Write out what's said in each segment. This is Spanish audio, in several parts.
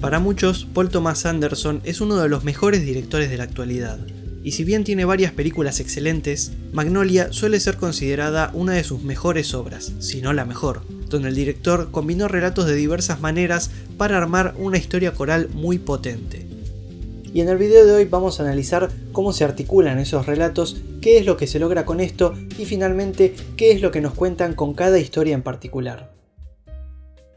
Para muchos, Paul Thomas Anderson es uno de los mejores directores de la actualidad, y si bien tiene varias películas excelentes, Magnolia suele ser considerada una de sus mejores obras, si no la mejor, donde el director combinó relatos de diversas maneras para armar una historia coral muy potente. Y en el video de hoy vamos a analizar cómo se articulan esos relatos, qué es lo que se logra con esto y finalmente qué es lo que nos cuentan con cada historia en particular.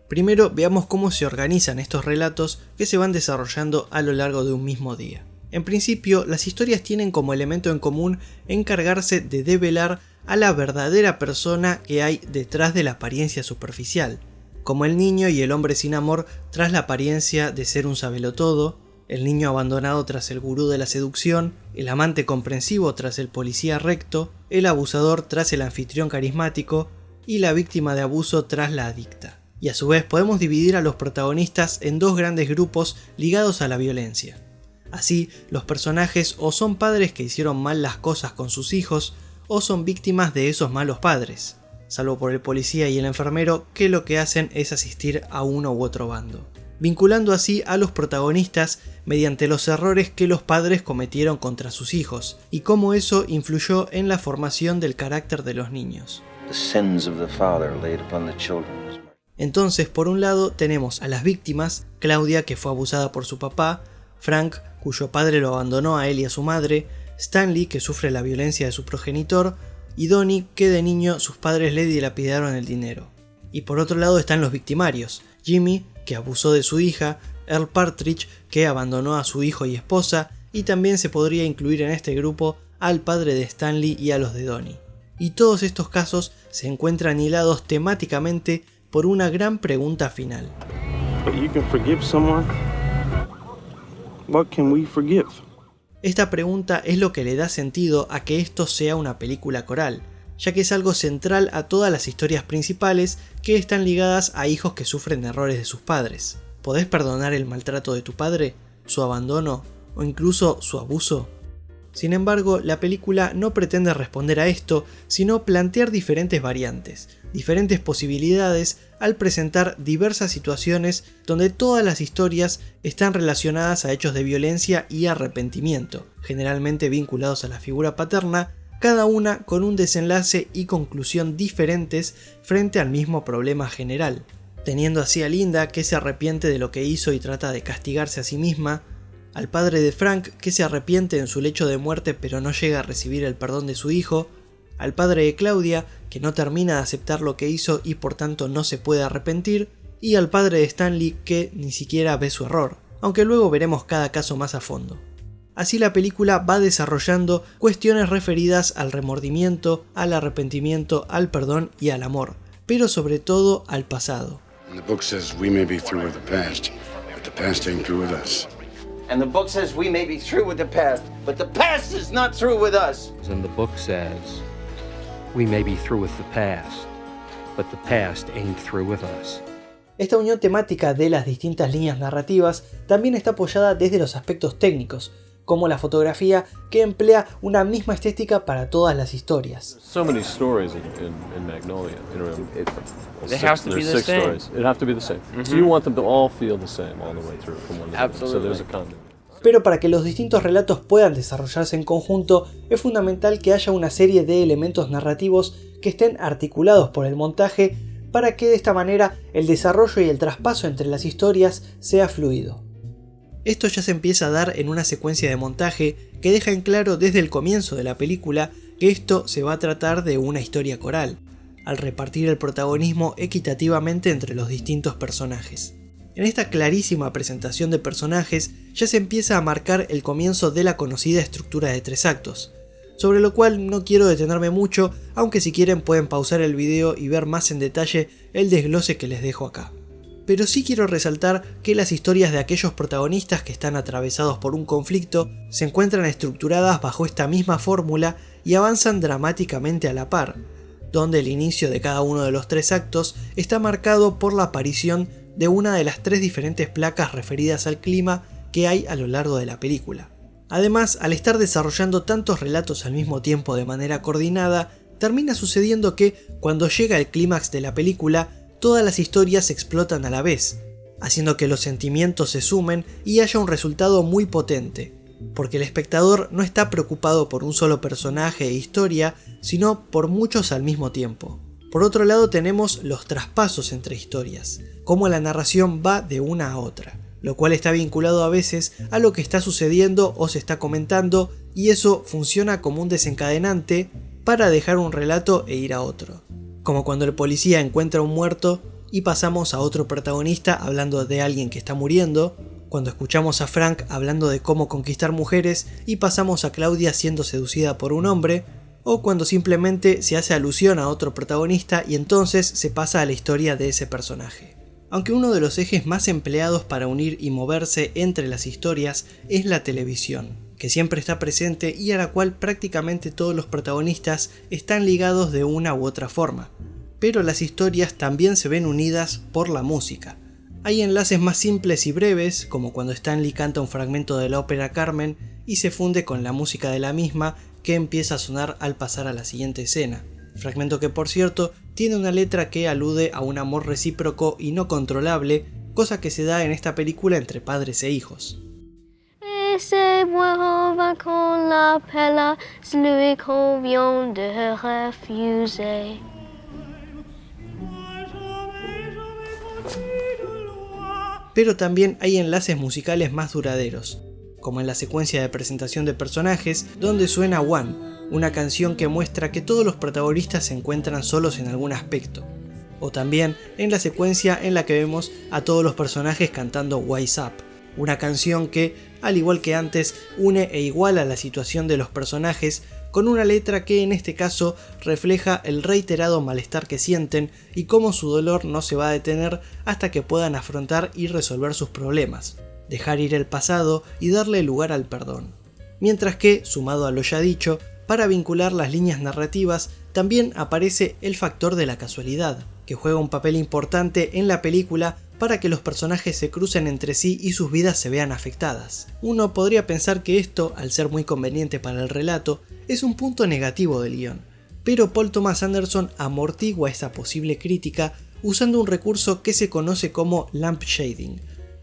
Primero veamos cómo se organizan estos relatos que se van desarrollando a lo largo de un mismo día. En principio, las historias tienen como elemento en común encargarse de develar a la verdadera persona que hay detrás de la apariencia superficial, como el niño y el hombre sin amor tras la apariencia de ser un sabelotodo, el niño abandonado tras el gurú de la seducción, el amante comprensivo tras el policía recto, el abusador tras el anfitrión carismático y la víctima de abuso tras la adicta. Y a su vez podemos dividir a los protagonistas en dos grandes grupos ligados a la violencia. Así, los personajes o son padres que hicieron mal las cosas con sus hijos o son víctimas de esos malos padres, salvo por el policía y el enfermero que lo que hacen es asistir a uno u otro bando, vinculando así a los protagonistas mediante los errores que los padres cometieron contra sus hijos y cómo eso influyó en la formación del carácter de los niños. Entonces, por un lado tenemos a las víctimas, Claudia, que fue abusada por su papá, Frank, cuyo padre lo abandonó a él y a su madre, Stanley, que sufre la violencia de su progenitor, y Donnie, que de niño sus padres le dilapidaron el dinero. Y por otro lado están los victimarios, Jimmy, que abusó de su hija, Earl Partridge, que abandonó a su hijo y esposa, y también se podría incluir en este grupo al padre de Stanley y a los de Donnie. Y todos estos casos se encuentran hilados temáticamente por una gran pregunta final. Esta pregunta es lo que le da sentido a que esto sea una película coral, ya que es algo central a todas las historias principales que están ligadas a hijos que sufren errores de sus padres. ¿Podés perdonar el maltrato de tu padre, su abandono o incluso su abuso? Sin embargo, la película no pretende responder a esto, sino plantear diferentes variantes, diferentes posibilidades al presentar diversas situaciones donde todas las historias están relacionadas a hechos de violencia y arrepentimiento, generalmente vinculados a la figura paterna, cada una con un desenlace y conclusión diferentes frente al mismo problema general, teniendo así a Linda, que se arrepiente de lo que hizo y trata de castigarse a sí misma, al padre de Frank, que se arrepiente en su lecho de muerte pero no llega a recibir el perdón de su hijo, al padre de Claudia, que no termina de aceptar lo que hizo y por tanto no se puede arrepentir, y al padre de Stanley, que ni siquiera ve su error, aunque luego veremos cada caso más a fondo. Así la película va desarrollando cuestiones referidas al remordimiento, al arrepentimiento, al perdón y al amor, pero sobre todo al pasado. And the book says we may be through with the past, but the past ain't through with us. And the book says we may be through with the past, but the past is not through with us. And the book says we may be through with the past, but the past ain't through with us. Esta unión temática de las distintas líneas narrativas también está apoyada desde los aspectos técnicos, como la fotografía, que emplea una misma estética para todas las historias. So many stories in Magnolia. It has to be the same. Stories. It have to be the same. So you want them to all feel the same all the way through from one to the other. So there's a content. Pero para que los distintos relatos puedan desarrollarse en conjunto, es fundamental que haya una serie de elementos narrativos que estén articulados por el montaje para que de esta manera el desarrollo y el traspaso entre las historias sea fluido. Esto ya se empieza a dar en una secuencia de montaje que deja en claro desde el comienzo de la película que esto se va a tratar de una historia coral, al repartir el protagonismo equitativamente entre los distintos personajes. En esta clarísima presentación de personajes ya se empieza a marcar el comienzo de la conocida estructura de 3 actos, sobre lo cual no quiero detenerme mucho, aunque si quieren pueden pausar el video y ver más en detalle el desglose que les dejo acá. Pero sí quiero resaltar que las historias de aquellos protagonistas que están atravesados por un conflicto se encuentran estructuradas bajo esta misma fórmula y avanzan dramáticamente a la par, donde el inicio de cada uno de los 3 actos está marcado por la aparición de una de las 3 diferentes placas referidas al clima que hay a lo largo de la película. Además, al estar desarrollando tantos relatos al mismo tiempo de manera coordinada, termina sucediendo que, cuando llega el clímax de la película, todas las historias explotan a la vez, haciendo que los sentimientos se sumen y haya un resultado muy potente, porque el espectador no está preocupado por un solo personaje e historia, sino por muchos al mismo tiempo. Por otro lado tenemos los traspasos entre historias, cómo la narración va de una a otra, lo cual está vinculado a veces a lo que está sucediendo o se está comentando, y eso funciona como un desencadenante para dejar un relato e ir a otro. Como cuando el policía encuentra un muerto y pasamos a otro protagonista hablando de alguien que está muriendo, cuando escuchamos a Frank hablando de cómo conquistar mujeres y pasamos a Claudia siendo seducida por un hombre, o cuando simplemente se hace alusión a otro protagonista y entonces se pasa a la historia de ese personaje. Aunque uno de los ejes más empleados para unir y moverse entre las historias es la televisión, que siempre está presente y a la cual prácticamente todos los protagonistas están ligados de una u otra forma, pero las historias también se ven unidas por la música. Hay enlaces más simples y breves, como cuando Stanley canta un fragmento de la ópera Carmen y se funde con la música de la misma que empieza a sonar al pasar a la siguiente escena. Fragmento que, por cierto, tiene una letra que alude a un amor recíproco y no controlable, cosa que se da en esta película entre padres e hijos. Pero también hay enlaces musicales más duraderos, como en la secuencia de presentación de personajes donde suena One, una canción que muestra que todos los protagonistas se encuentran solos en algún aspecto, o también en la secuencia en la que vemos a todos los personajes cantando Wise Up, una canción que, al igual que antes, une e iguala la situación de los personajes con una letra que en este caso refleja el reiterado malestar que sienten y cómo su dolor no se va a detener hasta que puedan afrontar y resolver sus problemas, dejar ir el pasado y darle lugar al perdón. Mientras que, sumado a lo ya dicho, para vincular las líneas narrativas también aparece el factor de la casualidad, que juega un papel importante en la película para que los personajes se crucen entre sí y sus vidas se vean afectadas. Uno podría pensar que esto, al ser muy conveniente para el relato, es un punto negativo del guión, pero Paul Thomas Anderson amortigua esa posible crítica usando un recurso que se conoce como lamp shading.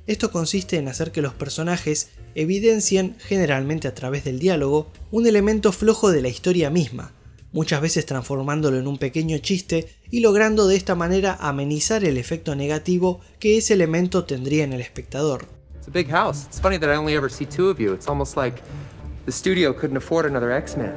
Esto consiste en hacer que los personajes evidencien, generalmente a través del diálogo, un elemento flojo de la historia misma, muchas veces transformándolo en un pequeño chiste y logrando de esta manera amenizar el efecto negativo que ese elemento tendría en el espectador. It's a big house. It's funny that I only ever see two of you. It's almost like the studio couldn't afford another X-Men.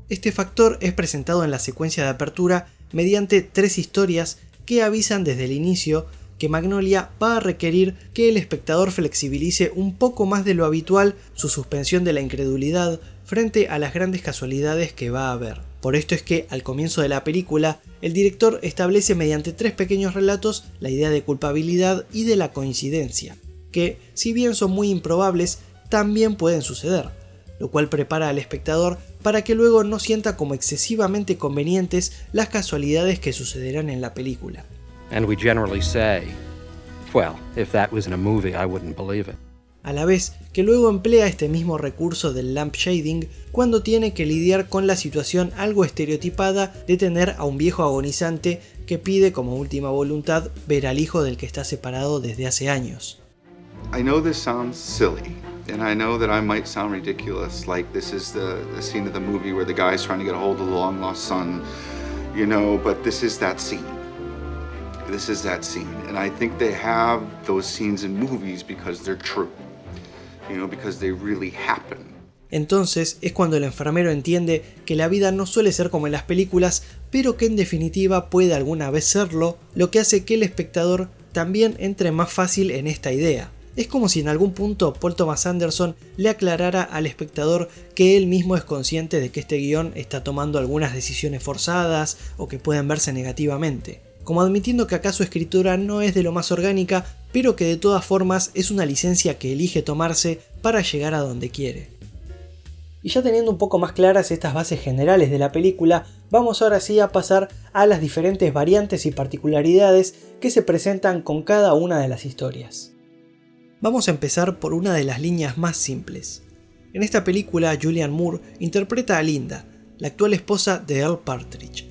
Este factor es presentado en la secuencia de apertura mediante 3 historias que avisan desde el inicio que Magnolia va a requerir que el espectador flexibilice un poco más de lo habitual su suspensión de la incredulidad frente a las grandes casualidades que va a haber. Por esto es que, al comienzo de la película, el director establece mediante 3 pequeños relatos la idea de culpabilidad y de la coincidencia, que, si bien son muy improbables, también pueden suceder, lo cual prepara al espectador para que luego no sienta como excesivamente convenientes las casualidades que sucederán en la película. And we generally say, well, if that was in a movie, I wouldn't believe it. A la vez que luego emplea este mismo recurso del lamp shading cuando tiene que lidiar con la situación algo estereotipada de tener a un viejo agonizante que pide como última voluntad ver al hijo del que está separado desde hace años. I know this sounds silly, and I know that I might sound ridiculous, like this is the scene of the movie where the guy's trying to get a hold of the long lost son, you know, but this is that scene. This is that scene, and I think they have those scenes in movies because they're true, you know, because they really happen. Entonces es cuando el enfermero entiende que la vida no suele ser como en las películas, pero que en definitiva puede alguna vez serlo, lo que hace que el espectador también entre más fácil en esta idea. Es como si en algún punto Paul Thomas Anderson le aclarara al espectador que él mismo es consciente de que este guión está tomando algunas decisiones forzadas o que pueden verse negativamente, como admitiendo que acá su escritura no es de lo más orgánica, pero que de todas formas es una licencia que elige tomarse para llegar a donde quiere. Y ya teniendo un poco más claras estas bases generales de la película, vamos ahora sí a pasar a las diferentes variantes y particularidades que se presentan con cada una de las historias. Vamos a empezar por una de las líneas más simples. En esta película, Julianne Moore interpreta a Linda, la actual esposa de Earl Partridge.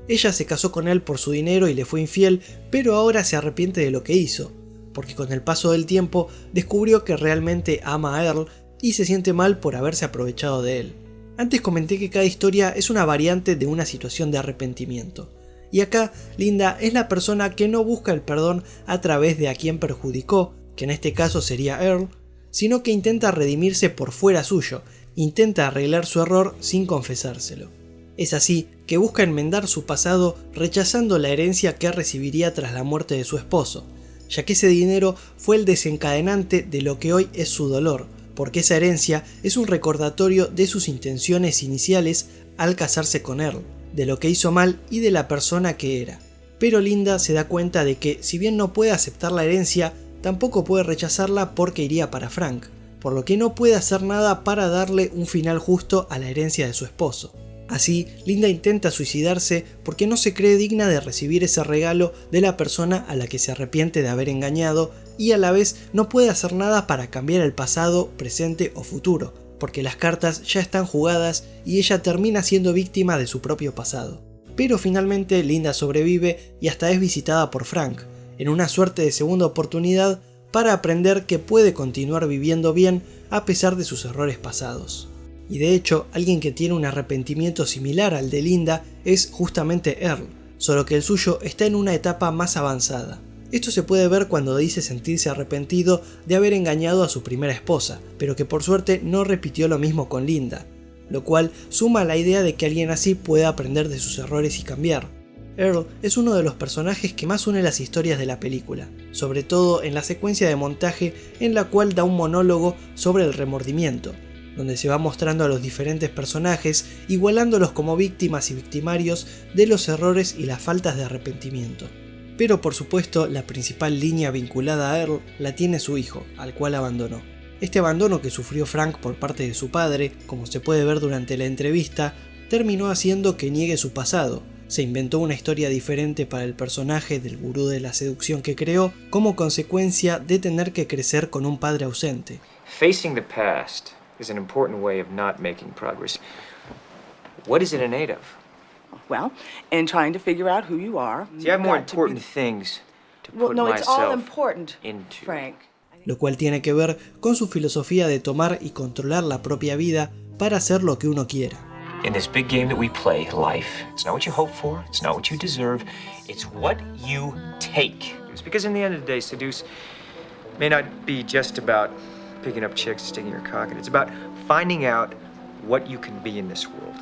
Ella se casó con él por su dinero y le fue infiel, pero ahora se arrepiente de lo que hizo. porque con el paso del tiempo descubrió que realmente ama a Earl y se siente mal por haberse aprovechado de él. Antes comenté que cada historia es una variante de una situación de arrepentimiento, y acá Linda es la persona que no busca el perdón a través de a quien perjudicó, que en este caso sería Earl, sino que intenta redimirse por fuera suyo, intenta arreglar su error sin confesárselo. Es así que busca enmendar su pasado rechazando la herencia que recibiría tras la muerte de su esposo, ya que ese dinero fue el desencadenante de lo que hoy es su dolor, porque esa herencia es un recordatorio de sus intenciones iniciales al casarse con Earl, de lo que hizo mal y de la persona que era. Pero Linda se da cuenta de que si bien no puede aceptar la herencia, tampoco puede rechazarla porque iría para Frank, por lo que no puede hacer nada para darle un final justo a la herencia de su esposo. Así, Linda intenta suicidarse porque no se cree digna de recibir ese regalo de la persona a la que se arrepiente de haber engañado y a la vez no puede hacer nada para cambiar el pasado, presente o futuro, porque las cartas ya están jugadas y ella termina siendo víctima de su propio pasado. Pero finalmente Linda sobrevive y hasta es visitada por Frank, en una suerte de segunda oportunidad para aprender que puede continuar viviendo bien a pesar de sus errores pasados. Y de hecho, alguien que tiene un arrepentimiento similar al de Linda es justamente Earl, solo que el suyo está en una etapa más avanzada. Esto se puede ver cuando dice sentirse arrepentido de haber engañado a su primera esposa, pero que por suerte no repitió lo mismo con Linda, lo cual suma a la idea de que alguien así pueda aprender de sus errores y cambiar. Earl es uno de los personajes que más une las historias de la película, sobre todo en la secuencia de montaje en la cual da un monólogo sobre el remordimiento, donde se va mostrando a los diferentes personajes, igualándolos como víctimas y victimarios de los errores y las faltas de arrepentimiento. Pero por supuesto, la principal línea vinculada a Earl la tiene su hijo, al cual abandonó. Este abandono que sufrió Frank por parte de su padre, como se puede ver durante la entrevista, terminó haciendo que niegue su pasado. Se inventó una historia diferente para el personaje del gurú de la seducción que creó, como consecuencia de tener que crecer con un padre ausente. Facing the past is an important way of not making progress. What is it innate of? Well, in trying to figure out who you are. See, I have more important things to put it's all myself important, into. Frank. Lo cual tiene que ver con su filosofía de tomar y controlar la propia vida para hacer lo que uno quiera. In this big game that we play, life, it's not what you hope for, it's not what you deserve, it's what you take. It's because in the end of the day, seduce may not be just about picking up chicks, sticking your cock in. It's about finding out what you can be in this world,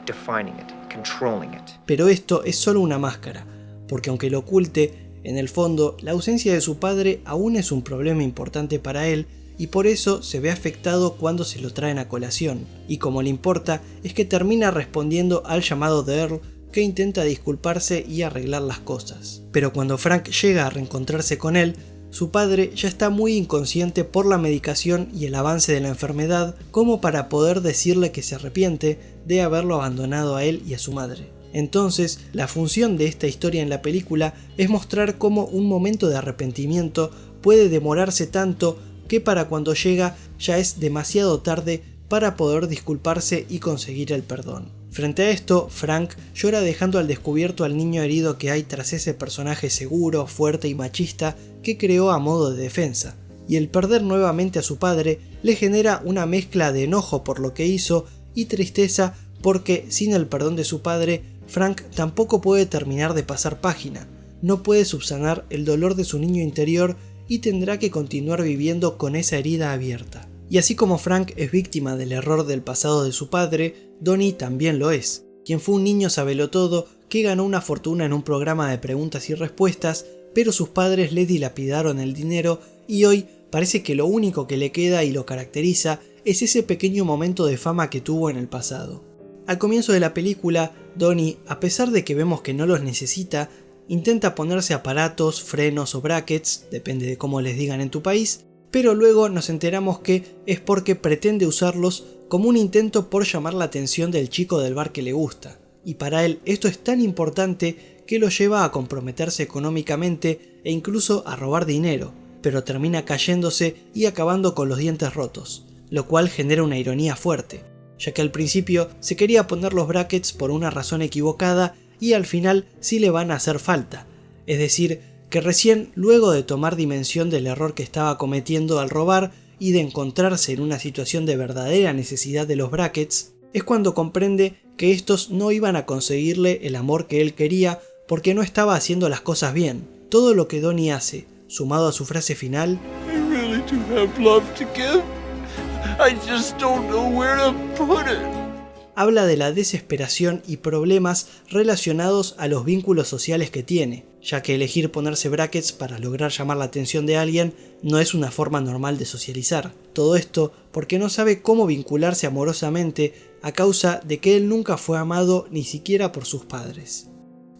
defining it, controlling it. Pero esto es solo una máscara, porque aunque lo oculte, en el fondo, la ausencia de su padre aún es un problema importante para él y por eso se ve afectado cuando se lo traen a colación, y como le importa es que termina respondiendo al llamado de Earl, que intenta disculparse y arreglar las cosas. Pero cuando Frank llega a reencontrarse con él, su padre ya está muy inconsciente por la medicación y el avance de la enfermedad como para poder decirle que se arrepiente de haberlo abandonado a él y a su madre. Entonces, la función de esta historia en la película es mostrar cómo un momento de arrepentimiento puede demorarse tanto que para cuando llega ya es demasiado tarde para poder disculparse y conseguir el perdón. Frente a esto, Frank llora dejando al descubierto al niño herido que hay tras ese personaje seguro, fuerte y machista que creó a modo de defensa, y el perder nuevamente a su padre le genera una mezcla de enojo por lo que hizo y tristeza porque sin el perdón de su padre, Frank tampoco puede terminar de pasar página, no puede subsanar el dolor de su niño interior y tendrá que continuar viviendo con esa herida abierta. Y así como Frank es víctima del error del pasado de su padre, Donnie también lo es, quien fue un niño sabelotodo que ganó una fortuna en un programa de preguntas y respuestas, pero sus padres le dilapidaron el dinero y hoy parece que lo único que le queda y lo caracteriza es ese pequeño momento de fama que tuvo en el pasado. Al comienzo de la película, Donnie, a pesar de que vemos que no los necesita, intenta ponerse aparatos, frenos o brackets, depende de cómo les digan en tu país, pero luego nos enteramos que es porque pretende usarlos como un intento por llamar la atención del chico del bar que le gusta. Y para él esto es tan importante que lo lleva a comprometerse económicamente e incluso a robar dinero, pero termina cayéndose y acabando con los dientes rotos, lo cual genera una ironía fuerte, ya que al principio se quería poner los brackets por una razón equivocada y al final sí le van a hacer falta, es decir, que recién luego de tomar dimensión del error que estaba cometiendo al robar y de encontrarse en una situación de verdadera necesidad de los Brackets, es cuando comprende que estos no iban a conseguirle el amor que él quería porque no estaba haciendo las cosas bien. Todo lo que Donnie hace, sumado a su frase final, I really do have love to give. I just don't know where to put it. habla de la desesperación y problemas relacionados a los vínculos sociales que tiene, ya que elegir ponerse brackets para lograr llamar la atención de alguien no es una forma normal de socializar. Todo esto porque no sabe cómo vincularse amorosamente a causa de que él nunca fue amado ni siquiera por sus padres.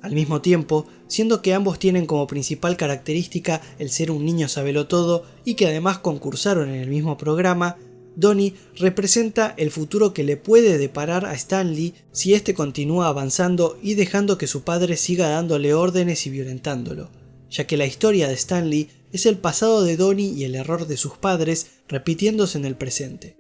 Al mismo tiempo, siendo que ambos tienen como principal característica el ser un niño sabelotodo y que además concursaron en el mismo programa, Donnie representa el futuro que le puede deparar a Stanley si éste continúa avanzando y dejando que su padre siga dándole órdenes y violentándolo, ya que la historia de Stanley es el pasado de Donnie y el error de sus padres repitiéndose en el presente.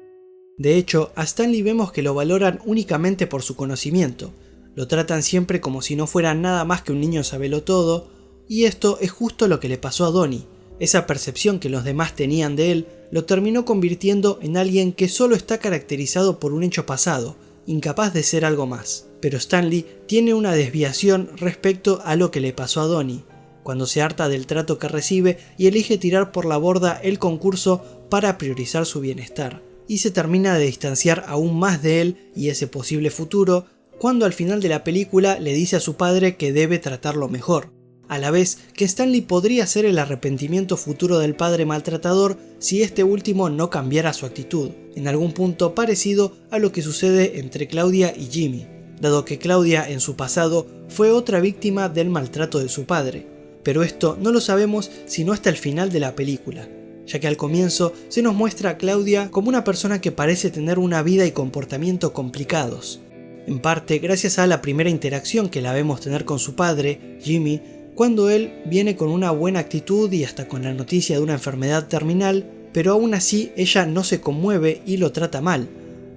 De hecho, a Stanley vemos que lo valoran únicamente por su conocimiento, lo tratan siempre como si no fuera nada más que un niño sabelotodo, y esto es justo lo que le pasó a Donnie. Esa percepción que los demás tenían de él lo terminó convirtiendo en alguien que solo está caracterizado por un hecho pasado, incapaz de ser algo más. Pero Stanley tiene una desviación respecto a lo que le pasó a Donnie, cuando se harta del trato que recibe y elige tirar por la borda el concurso para priorizar su bienestar, y se termina de distanciar aún más de él y ese posible futuro, cuando al final de la película le dice a su padre que debe tratarlo mejor, a la vez que Stanley podría ser el arrepentimiento futuro del padre maltratador si este último no cambiara su actitud, en algún punto parecido a lo que sucede entre Claudia y Jimmy, dado que Claudia en su pasado fue otra víctima del maltrato de su padre, pero esto no lo sabemos sino hasta el final de la película, ya que al comienzo se nos muestra a Claudia como una persona que parece tener una vida y comportamiento complicados, en parte gracias a la primera interacción que la vemos tener con su padre, Jimmy, cuando él viene con una buena actitud y hasta con la noticia de una enfermedad terminal, pero aún así ella no se conmueve y lo trata mal,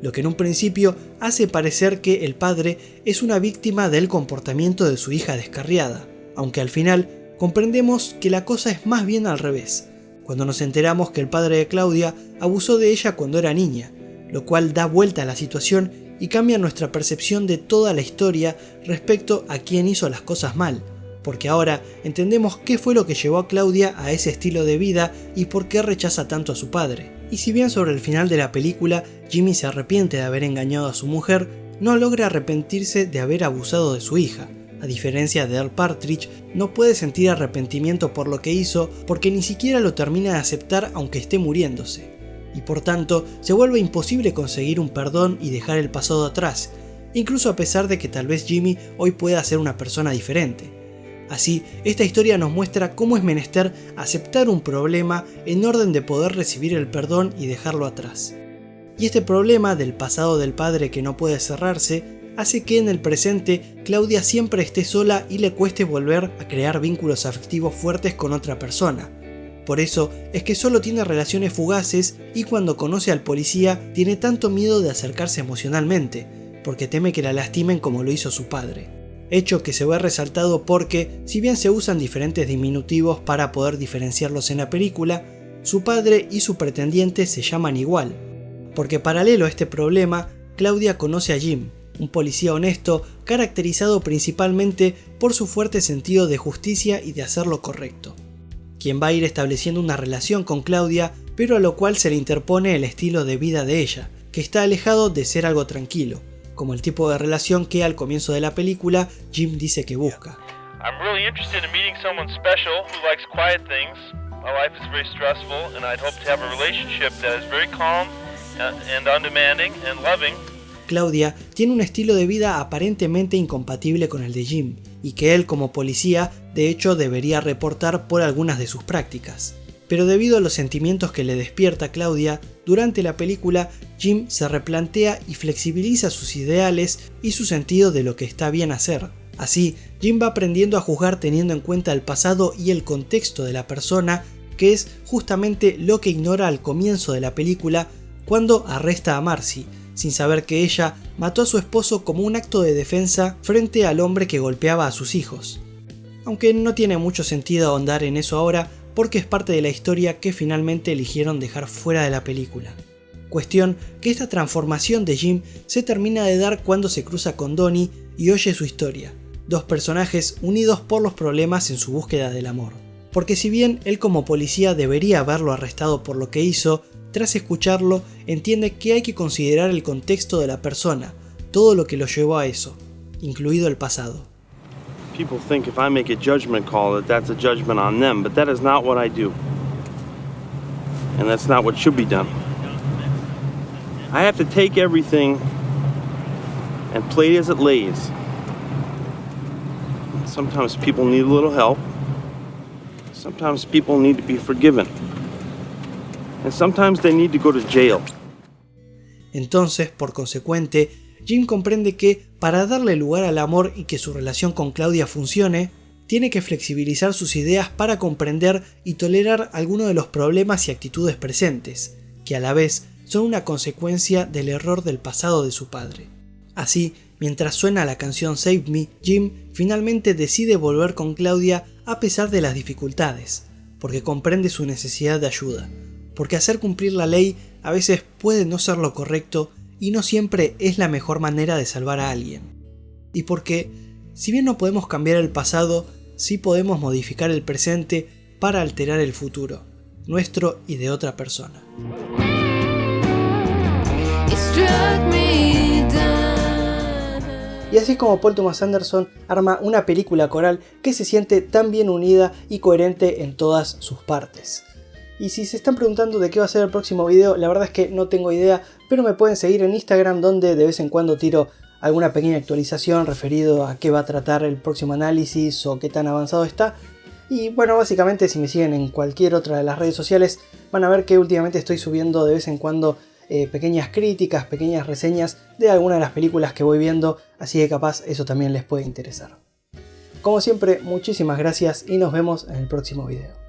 lo que en un principio hace parecer que el padre es una víctima del comportamiento de su hija descarriada, aunque al final comprendemos que la cosa es más bien al revés, cuando nos enteramos que el padre de Claudia abusó de ella cuando era niña, lo cual da vuelta a la situación y cambia nuestra percepción de toda la historia respecto a quién hizo las cosas mal, porque ahora entendemos qué fue lo que llevó a Claudia a ese estilo de vida y por qué rechaza tanto a su padre. Y si bien sobre el final de la película Jimmy se arrepiente de haber engañado a su mujer, no logra arrepentirse de haber abusado de su hija. A diferencia de Earl Partridge, no puede sentir arrepentimiento por lo que hizo porque ni siquiera lo termina de aceptar aunque esté muriéndose. Y por tanto, se vuelve imposible conseguir un perdón y dejar el pasado atrás, incluso a pesar de que tal vez Jimmy hoy pueda ser una persona diferente. Así, esta historia nos muestra cómo es menester aceptar un problema en orden de poder recibir el perdón y dejarlo atrás. Y este problema del pasado del padre que no puede cerrarse hace que en el presente Claudia siempre esté sola y le cueste volver a crear vínculos afectivos fuertes con otra persona. Por eso es que solo tiene relaciones fugaces y cuando conoce al policía tiene tanto miedo de acercarse emocionalmente, porque teme que la lastimen como lo hizo su padre. Hecho que se ve resaltado porque, si bien se usan diferentes diminutivos para poder diferenciarlos en la película, su padre y su pretendiente se llaman igual. Porque paralelo a este problema, Claudia conoce a Jim, un policía honesto caracterizado principalmente por su fuerte sentido de justicia y de hacer lo correcto, quien va a ir estableciendo una relación con Claudia, pero a lo cual se le interpone el estilo de vida de ella, que está alejado de ser algo tranquilo, como el tipo de relación que al comienzo de la película Jim dice que busca. I'm really interested in meeting someone special who likes quiet things. My life is very stressful and I'd hope to have a relationship that is very calm and undemanding and loving. Claudia tiene un estilo de vida aparentemente incompatible con el de Jim, y que él como policía de hecho debería reportar por algunas de sus prácticas. Pero debido a los sentimientos que le despierta Claudia, durante la película Jim se replantea y flexibiliza sus ideales y su sentido de lo que está bien hacer. Así, Jim va aprendiendo a juzgar teniendo en cuenta el pasado y el contexto de la persona, que es justamente lo que ignora al comienzo de la película cuando arresta a Marcy, sin saber que ella mató a su esposo como un acto de defensa frente al hombre que golpeaba a sus hijos. aunque no tiene mucho sentido ahondar en eso ahora porque es parte de la historia que finalmente eligieron dejar fuera de la película. Cuestión que esta transformación de Jim se termina de dar cuando se cruza con Donnie y oye su historia, dos personajes unidos por los problemas en su búsqueda del amor. Porque si bien él como policía debería haberlo arrestado por lo que hizo, tras escucharlo entiende que hay que considerar el contexto de la persona, todo lo que lo llevó a eso, incluido el pasado. People think if I make a judgment call that's a judgment on them, but that is not what I do. And that's not what should be done. I have to take everything and play it as it lays. Sometimes people need a little help. Sometimes people need to be forgiven. And sometimes they need to go to jail. Entonces, por consecuente, Jim comprende que, para darle lugar al amor y que su relación con Claudia funcione, tiene que flexibilizar sus ideas para comprender y tolerar algunos de los problemas y actitudes presentes, que a la vez son una consecuencia del error del pasado de su padre. Así, mientras suena la canción Save Me, Jim finalmente decide volver con Claudia a pesar de las dificultades, porque comprende su necesidad de ayuda, porque hacer cumplir la ley a veces puede no ser lo correcto y no siempre es la mejor manera de salvar a alguien. Y porque, si bien no podemos cambiar el pasado, sí podemos modificar el presente para alterar el futuro, nuestro y de otra persona. Y así es como Paul Thomas Anderson arma una película coral que se siente tan bien unida y coherente en todas sus partes. Y si se están preguntando de qué va a ser el próximo video, la verdad es que no tengo idea, pero me pueden seguir en Instagram, donde de vez en cuando tiro alguna pequeña actualización referido a qué va a tratar el próximo análisis o qué tan avanzado está. Y bueno, básicamente si me siguen en cualquier otra de las redes sociales van a ver que últimamente estoy subiendo de vez en cuando pequeñas críticas, pequeñas reseñas de algunas de las películas que voy viendo, así que capaz eso también les puede interesar. Como siempre, muchísimas gracias y nos vemos en el próximo video.